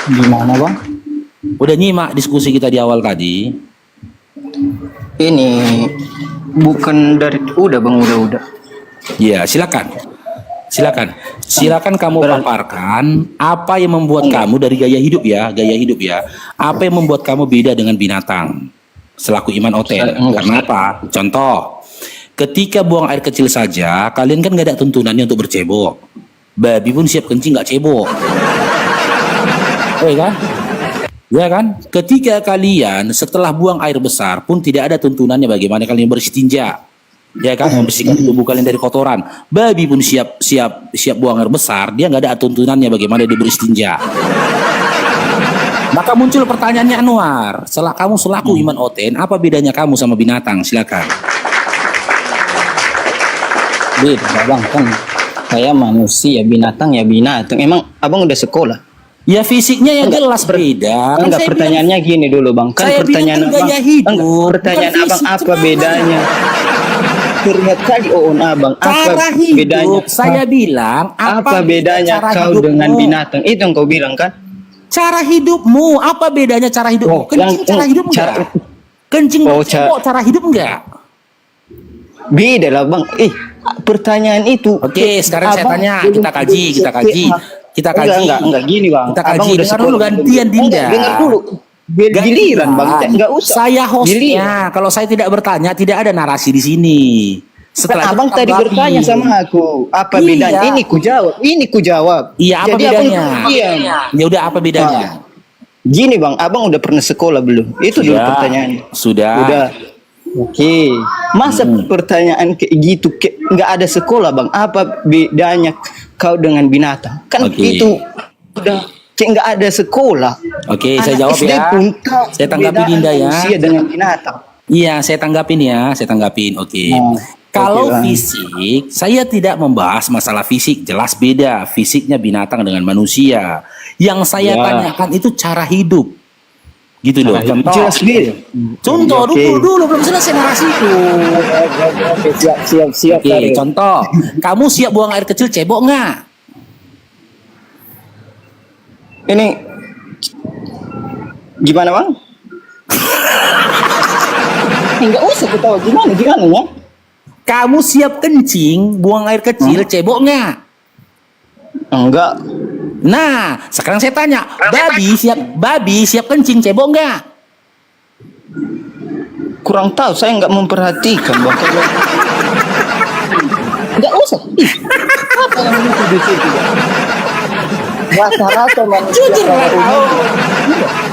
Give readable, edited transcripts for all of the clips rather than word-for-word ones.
Gimana bang? Udah nyimak diskusi kita di awal tadi? Ini bukan dari udah bang, udah. Ya, silakan. Silakan kamu paparkan apa yang membuat kamu dari gaya hidup ya. Apa yang membuat kamu beda dengan binatang selaku iman Oten? Karena apa? Contoh, ketika buang air kecil saja, kalian kan gak ada tuntunannya untuk bercebok. Babi pun siap kencing gak cebok. Kan? Ya kan? Ketika kalian setelah buang air besar pun tidak ada tuntunannya bagaimana kalian beristinja. Ya kan, membersihkan tubuh kalian dari kotoran. Babi pun siap buang air besar, dia nggak ada tuntunannya bagaimana dia beristinja. Maka muncul pertanyaannya, Anwar, kamu selaku iman Oten, apa bedanya kamu sama binatang? Silakan. Beda bang, kan saya manusia, binatang ya binatang. Emang abang udah sekolah? Ya fisiknya yang jelas beda. Enggak, pertanyaannya gini dulu bang. Kan pertanyaan abang, pertanyaan abang apa bedanya? Terlihat kali abang, apa bedanya? Saya bilang apa bedanya kau dengan binatang? Itu yang kau bilang kan? Cara hidupmu, apa bedanya cara hidupmu? Kencing cara hidup enggak? Kencing cara hidup enggak? Beda lah bang. Pertanyaan itu. Oke, sekarang saya tanya, kita kaji. Enggak gini bang. Kita kaji. Dengar dulu gantian Dinda. Dengar dulu. Giliran bang, enggak usah. Saya hostnya. Kalau saya tidak bertanya, tidak ada narasi di sini. Setelah abang tadi bertanya sama aku, apa bedanya? Ini ku jawab. Iya, apa bedanya? Ya udah, apa bedanya? Gini bang, abang udah pernah sekolah belum? Itu dulu pertanyaannya. Sudah. Oke. Masa pertanyaan kayak gitu nggak ada sekolah bang? Apa bedanya kau dengan binatang? Kan itu udah kayak nggak ada sekolah. Oke, saya jawab SD ya. Saya tanggapin Dinda ya. Manusia dengan binatang. Iya, saya tanggapin. Oke. Kalau fisik, saya tidak membahas masalah fisik. Jelas beda fisiknya binatang dengan manusia. Yang saya tanyakan itu cara hidup. Gitu loh. Contoh. Jelas beda. Contoh dulu belum selesai narasiku. Siap. Oke, contoh. Kamu siap buang air kecil cebok nggak? Ini gimana bang? Enggak usah ketawa, gimana ya? Kamu siap kencing buang air kecil cebok nggak? Enggak. Nah, sekarang saya tanya, babi siap kencing cebok nggak? Kurang tahu, saya nggak memperhatikan bang. Enggak usah. Apa yang di situ? Rata-rata manusia jujur lah kau.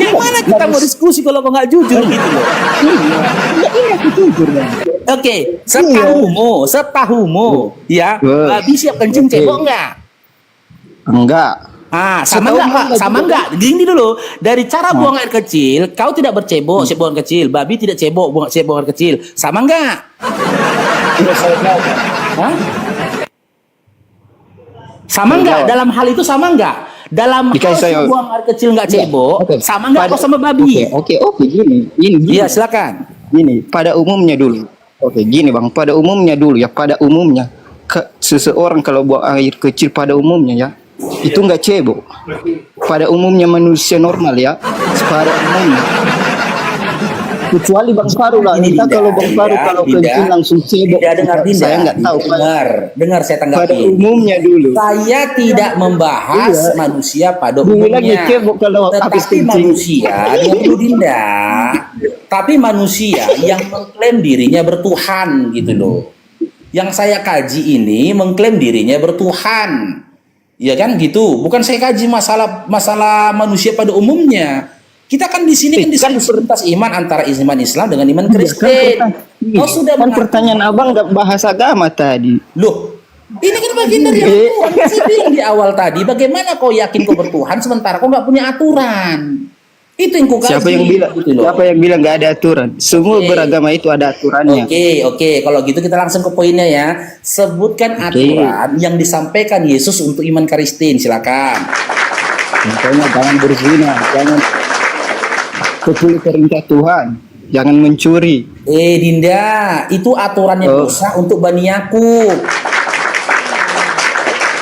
Gimana kita mau diskusi kalau kau nggak jujur gitu loh? Iya, ini aku jujur bang. Oke, setahumu, ya, babi siap kencing cebok nggak? Enggak. Sama enggak? Gini dulu, dari cara buang air kecil, kau tidak bercebok, siap buang air kecil, babi tidak cebok, siap buang air kecil, sama enggak? Sama enggak? Dalam hal itu sama enggak? Dalam hal buang air kecil enggak cebok, sama enggak kau sama babi? Oke, gini. Iya, silakan. Gini, pada umumnya dulu. Oke, gini bang, pada umumnya dulu ya, seseorang kalau buang air kecil pada umumnya ya, itu enggak cebok. Pada umumnya manusia normal ya, pada umumnya. Kecuali Bang Faru lah. Kalau Bang Faru kalau kencing langsung cebok. Saya nggak tahu. Dengar saya tanggapi. Pada umumnya dulu. Saya tidak membahas manusia pada umumnya. Tetapi manusia yang Dinda. Tapi manusia yang mengklaim dirinya bertuhan gitu loh. Yang saya kaji ini mengklaim dirinya bertuhan. Ya kan gitu. Bukan saya kaji masalah manusia pada umumnya. Kita kan di sini kan diskusi iman antara iman Islam dengan iman Kristen. Pertanyaan abang nggak bahas agama tadi. Loh, ini kan bagian dari aturan. Saya bilang di awal tadi, bagaimana kau yakin kau bertuhan sementara kau nggak punya aturan? Itu yang kau kaji. Siapa yang bilang nggak ada aturan? Semua beragama itu ada aturannya. Oke. Kalau gitu kita langsung ke poinnya ya. Sebutkan aturan yang disampaikan Yesus untuk iman Kristen. Silakan. Contohnya jangan berzina, jangan kecuali perintah Tuhan, jangan mencuri. Dinda, itu aturannya dosa untuk Bani Yakub.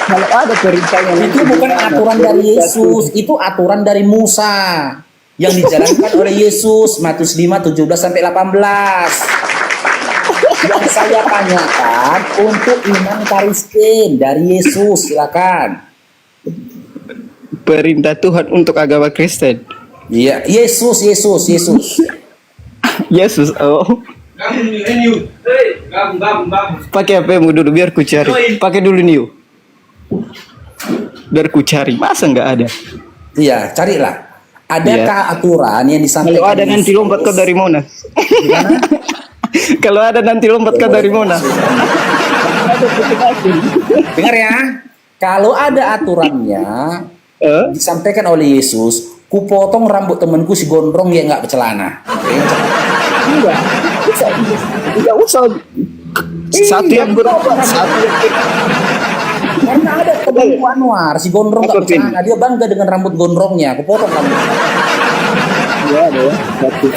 Kalau ada perintahnya Itu bukan aturan dari Yesus, itu aturan dari Musa yang dijalankan oleh Yesus. Matius 5, 17 sampai 18. Yang saya tanyakan untuk iman Kristen dari Yesus, silakan. Perintah Tuhan untuk agama Kristen. Iya, Yesus. Yesus, oh. Pakai HP-mu dulu biar ku cari. Pakai dulu Niu. Biar ku cari. Masa nggak ada? Iya, carilah. Adakah aturan yang disampaikan? Kalau ada nanti Yesus? lompat kau dari Monas. Gimana? Kalau ada nanti lompat kau dari Monas. Dengar ya. Kalau ada aturannya disampaikan oleh Yesus, ku potong rambut temanku si gondrong yang nggak bercelana. Enggak. Enggak usah. Satu yang berubah. Satu yang Karena ada temanku Anwar, si gondrong nggak Apa, Pin? bercelana, dia bangga dengan rambut gondrongnya. Aku potong rambut. ya ada ya.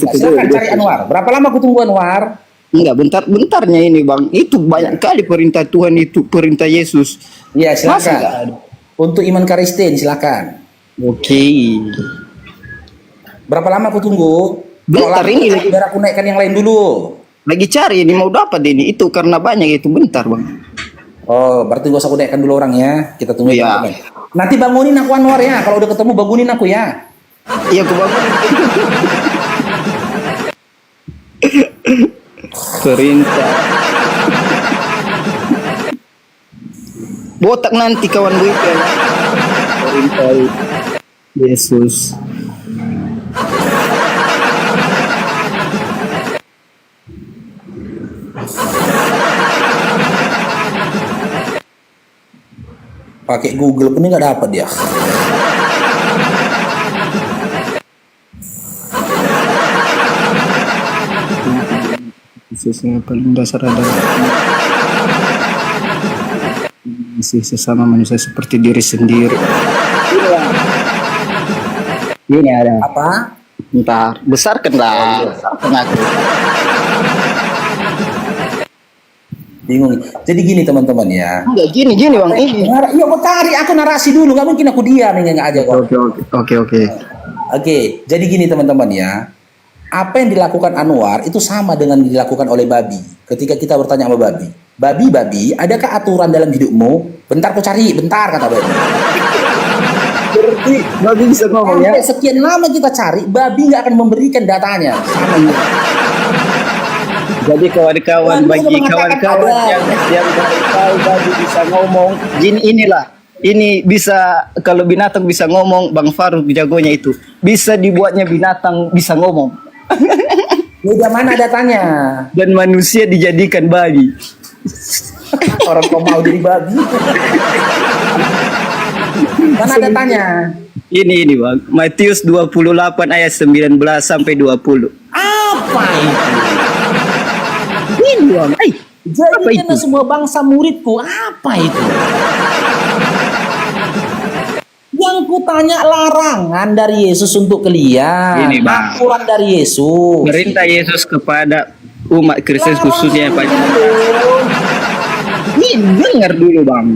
Silakan cari Anwar. Berapa lama aku tunggu Anwar? Enggak, bentarnya ini Bang. Itu banyak kali perintah Tuhan itu, perintah Yesus. Iya, Masa nggak silakan. ada? Untuk iman Kristen, silakan. Oke. Berapa lama aku tunggu? Bentar, Kalau ini lama, lagi. biar aku naikkan yang lain dulu. Lagi cari ini mau dapat ini. Itu karena banyak itu. Bentar Bang. Oh, berarti gak usah aku naikkan dulu orang ya. Kita tunggu Iya. teman-teman. Nanti bangunin aku Anwar ya. Kalau udah ketemu bangunin aku ya. Iya aku bangun. Perintah. Botak nanti kawan gue itu ya. Perintah Yesus. Pakai Google pun nggak dapat dia. Yesus yang paling dasar adalah mengasihi sesama manusia seperti diri sendiri. Ini ada. Apa? Bentar, besarkanlah. Besarkan aku. Bingung. Jadi gini teman-teman ya. Enggak gini Bang. Ini. Iya, aku cari, aku narasi dulu. Nggak mungkin aku diam ini nggak aja kok. Oke. Oke, jadi gini teman-teman ya. Apa yang dilakukan Anwar itu sama dengan yang dilakukan oleh Babi. Ketika kita bertanya sama Babi, Babi, adakah aturan dalam hidupmu? Bentar aku cari, bentar kata Babi. Berarti Babi bisa ngomong ya. Sampai sekian lama kita cari, Babi nggak akan memberikan datanya. Sama ini. Jadi kawan-kawan, Babi bagi sudah mengatakan kawan-kawan ada. yang baru tahu Babi bisa ngomong, inilah. Ini bisa, kalau binatang bisa ngomong, Bang Faruk jagonya itu. Bisa dibuatnya binatang bisa ngomong. Udah mana datanya? Dan manusia dijadikan babi. Orang kau mau jadi babi? Mana datanya? Ini Bang, Matius 28 ayat 19 sampai 20. Apa itu? Ini Bang, apa Jadikanlah itu? semua bangsa muridku. Apa itu? Yang kutanya larangan dari Yesus untuk kalian. Ini, Bang. Aturan dari Yesus. Perintah Yesus kepada umat Kristen khususnya Pak. Ini dengar dulu Bang.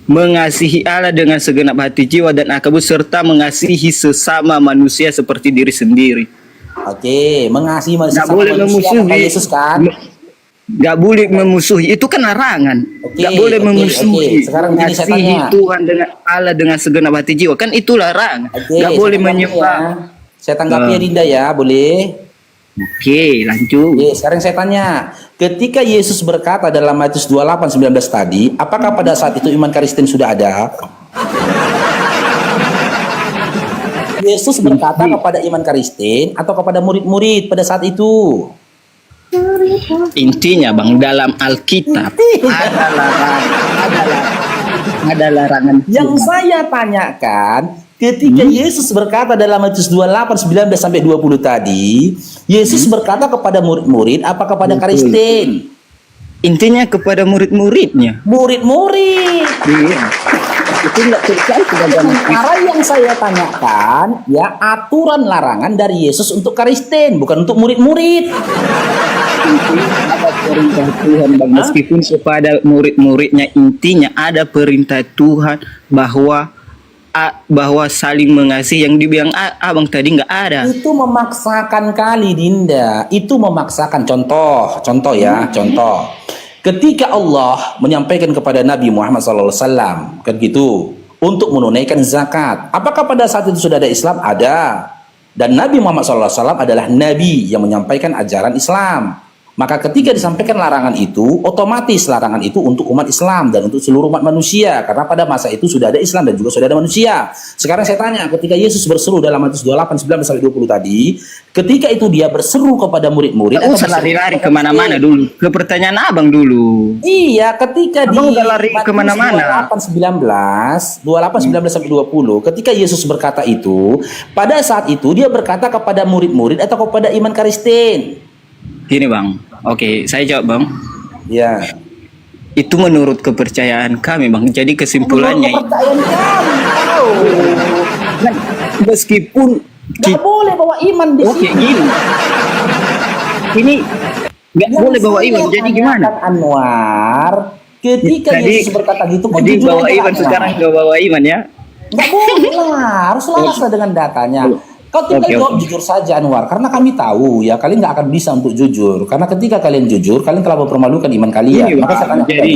Mengasihi Allah dengan segenap hati, jiwa dan akal serta mengasihi sesama manusia seperti diri sendiri. Oke, mengasihi manusia Nggak boleh manusia kata memusuhi. Yesus kan? Gak boleh memusuhi, itu kan larangan. Oke, Gak boleh oke, memusuhi. oke. Sekarang gini saya Mengasihi tanya. Tuhan dengan Allah dengan segenap hati jiwa, kan itu larangan. Oke, Gak saya boleh tanggapi menyembah. ya. Saya tanggapi ya Dinda ya, boleh? Oke, lanjut. Oke, sekarang saya tanya. Ketika Yesus berkata dalam Matius 28:19 tadi, apakah pada saat itu iman Kristen sudah ada? Yesus berkata kepada iman Kristen atau kepada murid-murid pada saat itu? Intinya Bang, dalam Alkitab ada larangan. Yang saya tanyakan, ketika Yesus berkata dalam Matius 28:19 sampai 20 tadi, Yesus berkata kepada murid-murid apa kepada Betul. Kristen? Intinya kepada murid-muridnya. Murid-murid. Iya. Itu enggak terkait dengan Sementara yang saya tanyakan, ya aturan larangan dari Yesus untuk Kristen, bukan untuk murid-murid. ada perintah Tuhan Bang, meskipun kepada murid-muridnya intinya ada perintah Tuhan bahwa bahwa saling mengasihi, yang dibilang abang tadi nggak ada. Itu memaksakan kali Dinda, itu memaksakan. Contoh ya, contoh. Ketika Allah menyampaikan kepada Nabi Muhammad SAW, kan gitu, untuk menunaikan zakat. Apakah pada saat itu sudah ada Islam? Ada. Dan Nabi Muhammad SAW adalah Nabi yang menyampaikan ajaran Islam. Maka ketika disampaikan larangan itu, otomatis larangan itu untuk umat Islam dan untuk seluruh umat manusia. Karena pada masa itu sudah ada Islam dan juga sudah ada manusia. Sekarang saya tanya, ketika Yesus berseru dalam Matius 28, 19-20 tadi, ketika itu dia berseru kepada murid-murid. Nggak usah lari-lari kemana-mana dulu. Ke pertanyaan abang dulu. Iya, ketika abang di udah lari kemana-mana. 28, 19, ketika Yesus berkata itu, pada saat itu dia berkata kepada murid-murid atau kepada iman Kristen. Gini bang, oke, saya jawab bang. Ya. Itu menurut kepercayaan kami bang. Jadi kesimpulannya. Menurut kepercayaan kami, tahu. Meskipun Gak boleh bawa iman di oke, sini. gini. Ini nggak boleh bawa iman. Jadi gimana? Anwar, ketika Jadi- Yesus berkata gitu, kok Jadi jujur bawa aja iman lah. sekarang nggak bawa iman ya? Nggak boleh lah, harus laras lah dengan datanya. Kau tinggal Oke, jawab oke. jujur saja Anwar, karena kami tahu ya kalian nggak akan bisa untuk jujur. Karena ketika kalian jujur, kalian telah mempermalukan iman kalian. Ini, Maka Bang, saya tanya jadi kembali.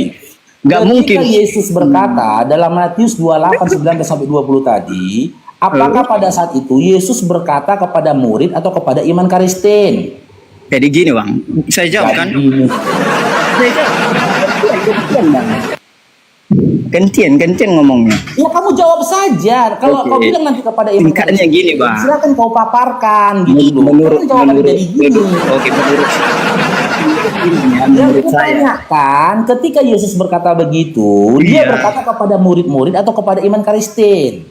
nggak Ketika mungkin. Yesus berkata dalam Matius 28, 19-20 tadi, apakah pada saat itu Yesus berkata kepada murid atau kepada iman Kristen? Jadi gini bang, saya jawab kan? Jadi, Saya jawab. Gantian ngomongnya. ya kamu jawab saja. Kalau Oke. kau bilang nanti kepada iman Tingkatnya Kristen, gini, Bang. silakan kau paparkan gitu loh. Menurut Kamu jawaban jadi gini. oke, menurut Yang menurut saya. ditanyakan ketika Yesus berkata begitu, dia Iya. berkata kepada murid-murid atau kepada iman Kristen.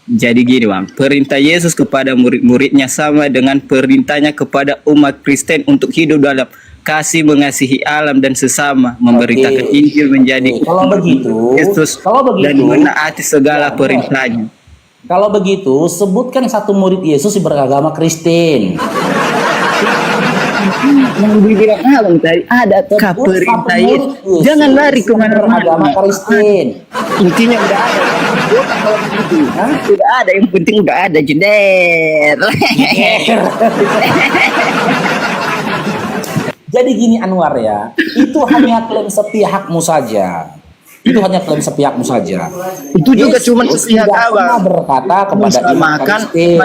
Jadi gini bang, perintah Yesus kepada murid-muridnya sama dengan perintahnya kepada umat Kristen untuk hidup dalam kasih, mengasihi alam dan sesama, memberitakan Oke. Injil, menjadi Oke, kalau begitu, Yesus kalau begitu, dan menaati segala ya, perintahnya. Kalau begitu, sebutkan satu murid Yesus yang beragama Kristen. Yang dibilang abang tadi ada Sebut perintah satu Yesus. murid Yesus Jangan lari yang beragama kemana-mana. Kristen. Intinya udah ada. Hah? Udah ada, yang penting udah ada jeder. Jadi gini Anwar ya, itu hanya klaim sepihakmu saja. Itu hanya klaim sepihakmu saja. Itu juga Yesus cuma sepihak tidak abang. pernah berkata kepada iman Mensamakan Kristen.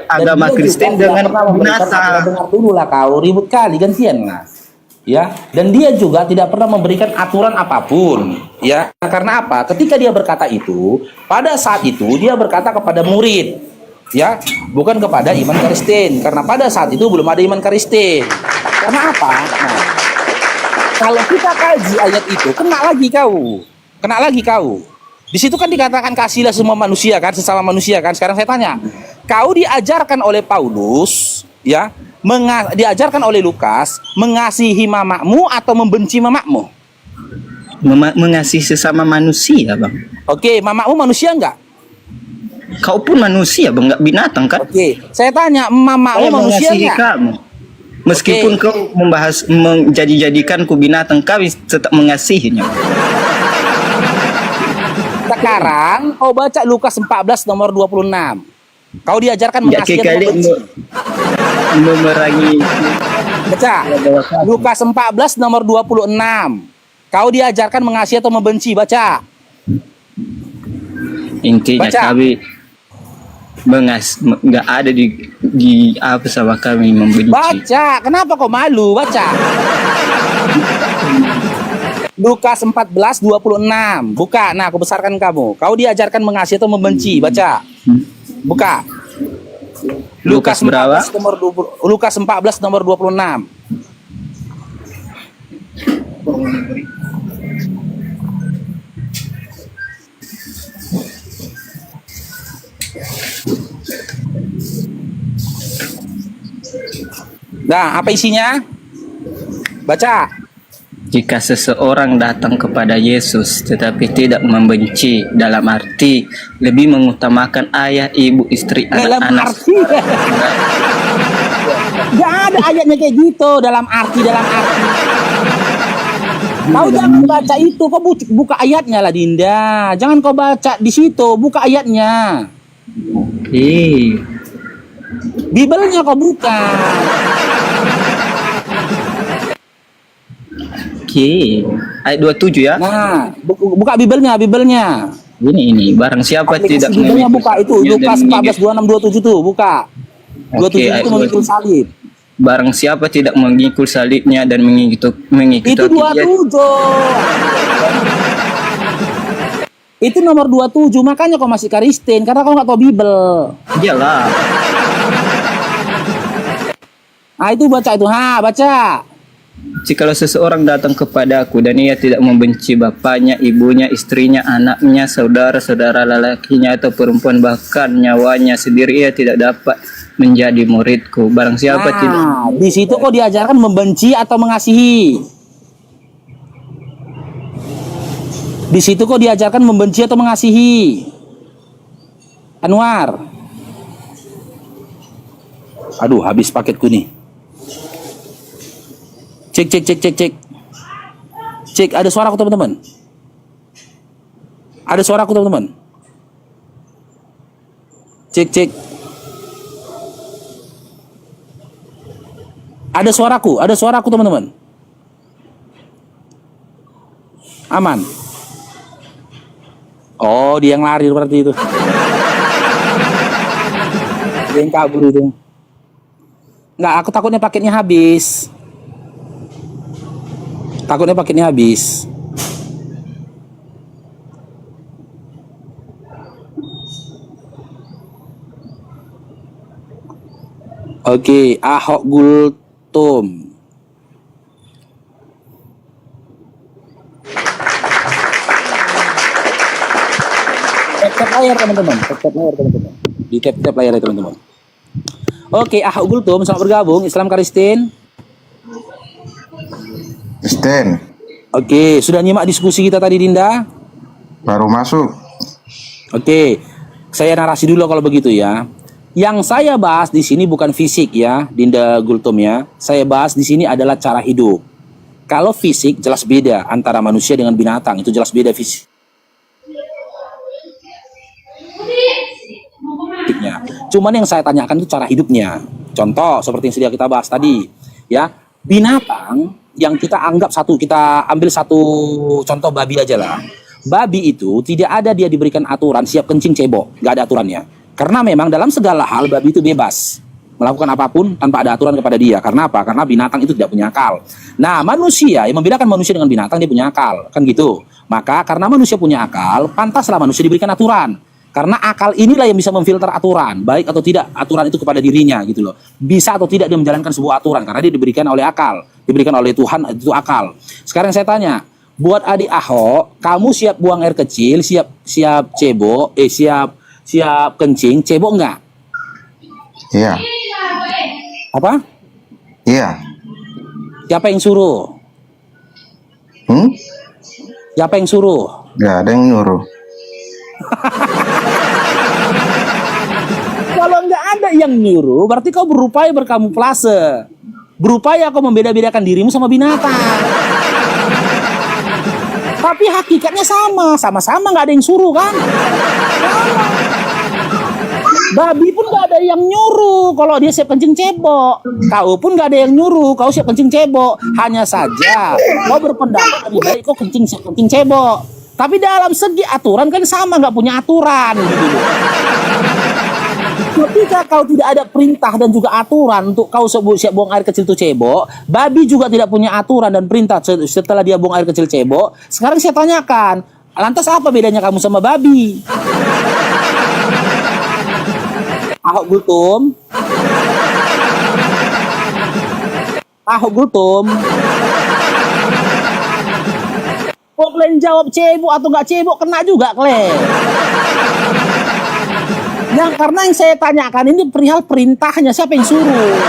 agama Dan dia Kristen juga dengan tidak pernah memberikan, binatang. dengar dulu lah kau, ribut kali gantian lah. Ya, dan dia juga tidak pernah memberikan aturan apapun. Ya, karena apa? Ketika dia berkata itu, pada saat itu dia berkata kepada murid, ya, bukan kepada iman Kristen. Karena pada saat itu belum ada iman Kristen. Karena apa? Nah, kalau kita kaji ayat itu, kena lagi kau. Di situ kan dikatakan kasihlah semua manusia kan, sesama manusia kan. Sekarang saya tanya, kau diajarkan oleh Paulus, ya, diajarkan oleh Lukas, mengasihi mamakmu atau membenci mamakmu? Mengasihi sesama manusia bang. Oke, mamakmu manusia enggak? Kau pun manusia bang, nggak binatang kan? Oke, saya tanya, mamakmu Saya manusia mengasihi enggak? kamu. Meskipun Oke. kau menjadikanku binatang, kami tetap mengasihinya. Sekarang kau baca Lukas 14 nomor 26. Kau diajarkan Ya mengasihi atau kali membenci? memerangi. Baca Lukas 14 nomor 26. Kau diajarkan mengasihi atau membenci? Baca. Intinya Baca. kami nggak ada di apa sama kami membenci. Baca. Kenapa kau malu? Baca. Lukas 14 26. Buka. Nah, aku besarkan kamu. Kau diajarkan mengasihi atau membenci? Baca. Buka. Lukas berapa? 14 nomor 20, Lukas 14 nomor 26. Nah, apa isinya? Baca. Jika seseorang datang kepada Yesus tetapi tidak membenci, dalam arti lebih mengutamakan ayah, ibu, istri, Dalam anak-anak. arti. Gak ada ayatnya kayak gitu. Dalam arti. Kau jangan baca itu, kau buka ayatnya lah Dinda. Jangan kau baca di situ, buka ayatnya. Bibelnya kau buka. Oke. Ayat 27 ya. Nah, buka Bibelnya. Ini barang siapa tidak Bibelnya buka itu salibnya Lukas dan 14 26 27 tuh, buka. 27 ayat itu memikul salib. Barang siapa tidak mengikul salibnya dan mengikuti Itu 27. Itu nomor 27, makanya kau masih Kristen karena kau nggak tahu Bibel. Iyalah. Ah itu baca itu, baca. Jikalau seseorang datang kepadaku dan ia tidak membenci bapaknya, ibunya, istrinya, anaknya, saudara-saudara lelakinya atau perempuan, bahkan nyawanya sendiri, ia tidak dapat menjadi muridku. Barang siapa tidak. Di situ kok diajarkan membenci atau mengasihi. Di situ kok diajarkan membenci atau mengasihi. Anwar. Aduh, habis paketku nih. Cek, ada suaraku teman-teman. Ada suaraku teman-teman. Cek. Ada suaraku teman-teman. Aman. Oh, dia yang lari berarti itu. Dia yang kabur itu. Nggak, aku takutnya paketnya habis. Oke, Ahok Gultom. Tap layar teman-teman. Di tap layar ya teman-teman. Oke, Ahok Gultom, selamat bergabung. Islam Kristen. Kristen. Oke, sudah nyimak diskusi kita tadi Dinda? Baru masuk. Oke, saya narasi dulu kalau begitu ya. Yang saya bahas di sini bukan fisik ya, Dinda Gultom ya. Saya bahas di sini adalah cara hidup. Kalau fisik jelas beda antara manusia dengan binatang, itu jelas beda fisik. Cuman yang saya tanyakan itu cara hidupnya. Contoh seperti yang sudah kita bahas tadi, ya. Binatang yang kita anggap kita ambil satu contoh babi aja lah. Babi itu tidak ada dia diberikan aturan siap kencing cebok, nggak ada aturannya. Karena memang dalam segala hal babi itu bebas melakukan apapun tanpa ada aturan kepada dia. Karena apa? Karena binatang itu tidak punya akal. Nah, manusia yang membedakan manusia dengan binatang, dia punya akal, kan gitu. Maka karena manusia punya akal, pantaslah manusia diberikan aturan. Karena akal inilah yang bisa memfilter aturan, baik atau tidak aturan itu kepada dirinya gitu loh. Bisa atau tidak dia menjalankan sebuah aturan karena dia diberikan oleh akal, diberikan oleh Tuhan, itu akal. Sekarang saya tanya, buat adik Ahok, kamu siap buang air kecil, siap cebok, siap kencing, cebok enggak? Iya. Apa? Iya. Siapa yang suruh? Siapa yang suruh? Gak ada yang nyuruh. Kalau nggak ada yang nyuruh, berarti kau berupaya berkamuflase. Berupaya kau membeda-bedakan dirimu sama binatang. Tapi hakikatnya sama-sama nggak ada yang suruh kan? Babi pun nggak ada yang nyuruh kalau dia siap kencing cebok. Kau pun nggak ada yang nyuruh kau siap kencing cebok. Hanya saja kau berpendapat lebih baik kau siap kencing cebok. Tapi dalam segi aturan kan sama, nggak punya aturan gitu. Ketika kau tidak ada perintah dan juga aturan untuk kau siap buang air kecil itu cebok, babi juga tidak punya aturan dan perintah setelah dia buang air kecil cebok. Sekarang saya tanyakan, lantas apa bedanya kamu sama babi? Ahok Gultom. Kok kalian jawab cebok atau nggak cebok kena juga kalian. Karena yang saya tanyakan ini perihal perintahnya, siapa yang suruh?